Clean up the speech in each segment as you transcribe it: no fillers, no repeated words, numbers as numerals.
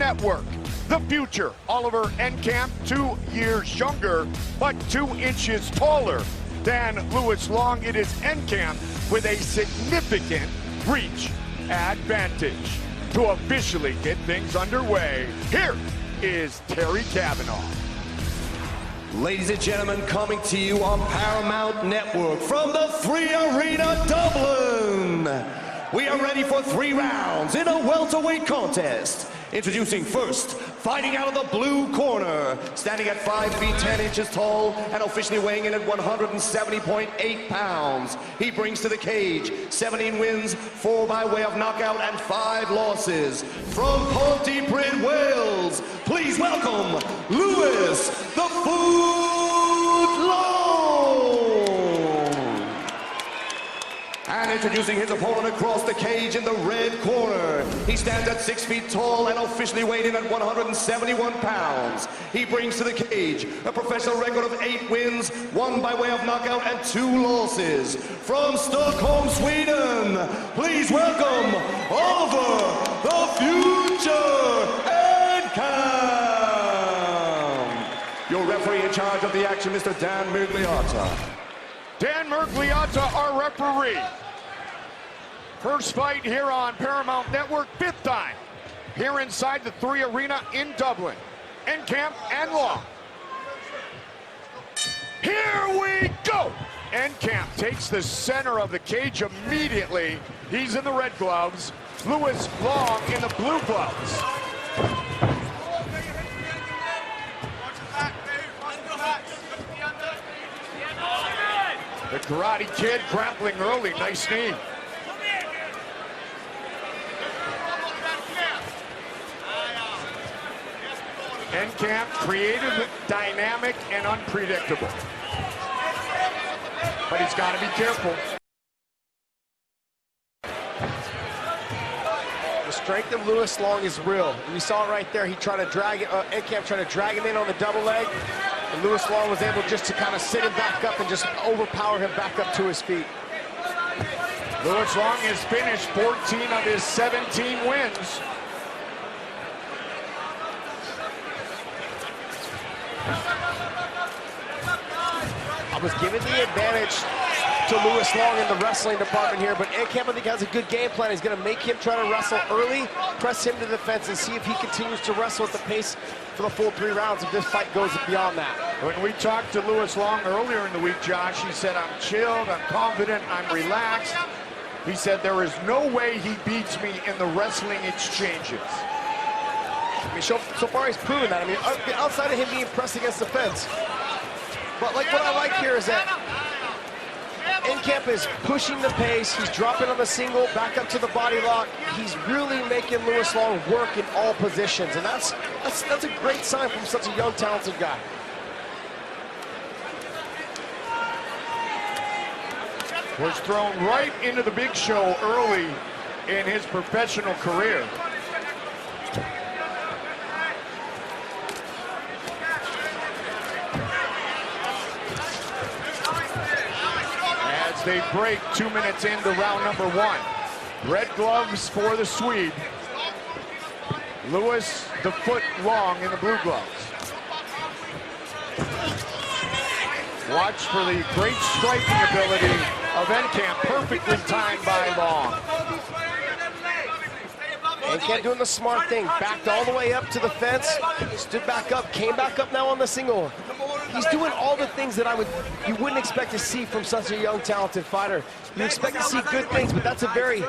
Network. The future, Oliver Enkamp, 2 years younger, but 2 inches taller than Lewis Long. It is Enkamp with a significant reach advantage. To officially get things underway, here is Terry Cavanaugh. Ladies and gentlemen, coming to you on Paramount Network from the Free Arena, Dublin. We are ready for 3 rounds in a welterweight contest. Introducing first, fighting out of the blue corner, standing at 5 feet 10 inches tall and officially weighing in at 170.8 pounds. He brings to the cage 17 wins, 4 by way of knockout and 5 losses. From Pontypridd, Wales, please welcome Lewis the Food Long. And introducing his opponent across the cage in the red corner. He stands at 6 feet tall and officially weighed in at 171 pounds. He brings to the cage a professional record of 8 wins, 1 by way of knockout and 2 losses. From Stockholm, Sweden, please welcome Oliver the Future Enkamp. Your referee in charge of the action, Mr. Dan Mergliata. Dan Mergliata, our referee. First fight here on Paramount Network, 5th time here inside the 3 Arena in Dublin. Enkamp and Long. Here we go! Enkamp takes the center of the cage immediately. He's in the red gloves. Lewis Long in the blue gloves. The Karate Kid grappling early, nice knee. Enkamp, creative, dynamic, and unpredictable. But he's got to be careful. The strength of Lewis Long is real. We saw it right there. He tried to drag it, Enkamp tried to drag him in on the double leg. And Lewis Long was able just to kind of sit him back up and just overpower him back up to his feet. Lewis Long has finished 14 of his 17 wins. I was giving the advantage to Lewis Long in the wrestling department here, but Enkamp, I think, has a good game plan. He's going to make him try to wrestle early, press him to the fence, and see if he continues to wrestle at the pace for the full 3 rounds if this fight goes beyond that. When we talked to Lewis Long earlier in the week, Josh, he said, I'm chilled, I'm confident, I'm relaxed. He said, there is no way he beats me in the wrestling exchanges. I mean, so far he's proven that. I mean, outside of him being pressed against the fence. But like what I like here is that Enkamp is pushing the pace. He's dropping on the single, back up to the body lock. He's really making Lewis Long work in all positions, and that's a great sign from such a young, talented guy. Was thrown right into the big show early in his professional career. As they break 2 minutes into round number 1. Red gloves for the Swede. Lewis the Foot Long in the blue gloves. Watch for the great striking ability of Enkamp, perfectly timed by Long. Enkamp doing the smart thing, backed all the way up to the fence, stood back up, came back up now on the single. He's doing all the things that you wouldn't expect to see from such a young, talented fighter. You expect to see good things, but that's a very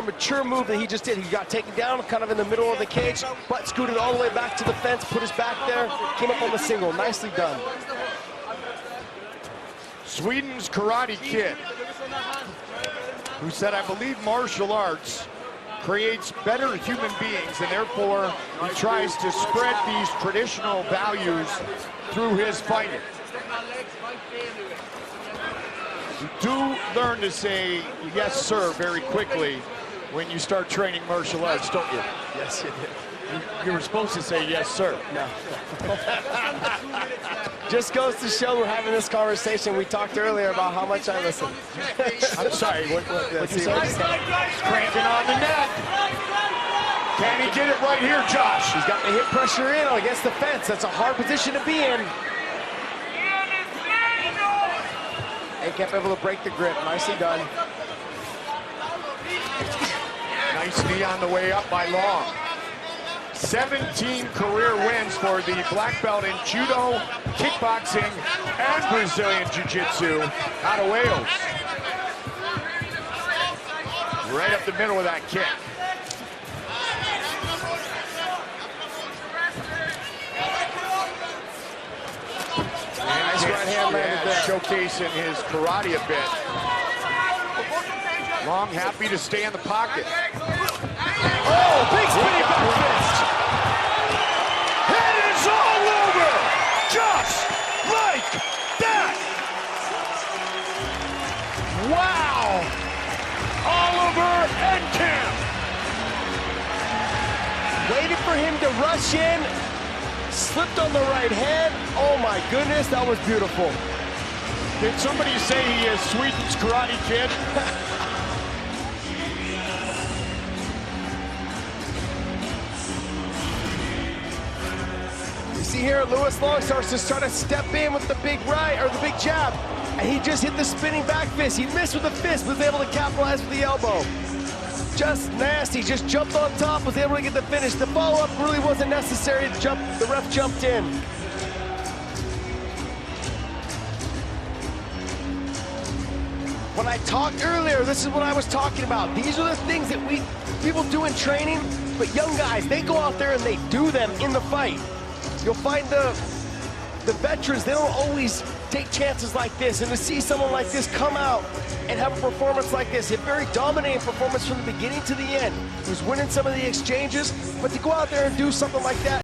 mature move that he just did. He got taken down kind of in the middle of the cage, but scooted all the way back to the fence, put his back there, came up on the single. Nicely done. Sweden's Karate Kid, who said, I believe martial arts creates better human beings, and therefore he tries to spread these traditional values through his fighting. You do learn to say yes, sir, very quickly when you start training martial arts, don't you? Yes, you did. You were supposed to say yes, sir. No. Just goes to show we're having this conversation. We talked earlier about how much I listen. I'm sorry, what you say? Cranking on the net. Can he get it right here, Josh? to hit pressure in against the fence. That's a hard position to be in. Enkamp able to break the grip. Nicely done. Nice knee on the way up by Long. 17 career wins for the black belt in judo, kickboxing, and Brazilian jiu-jitsu out of Wales. Right up the middle of that kick. Nice right hand landed there. Showcasing his karate a bit. Long happy to stay in the pocket. Oh, big spinning back fist. It is all over, just like that. Wow, Oliver Enkamp. Waited for him to rush in, slipped on the right hand. Oh my goodness, that was beautiful. Did somebody say he is Sweden's Karate Kid? You see here, Lewis Long starts to try to step in with the big right, or the big jab, and he just hit the spinning back fist. He missed with the fist, was able to capitalize with the elbow. Just nasty, just jumped on top, was able to get the finish. The follow-up really wasn't necessary. The ref jumped in. When I talked earlier, this is what I was talking about. These are the things that people do in training, but young guys, they go out there and they do them in the fight. You'll find the veterans, they don't always take chances like this, and to see someone like this come out and have a performance like this, a very dominating performance from the beginning to the end. He was winning some of the exchanges, but to go out there and do something like that,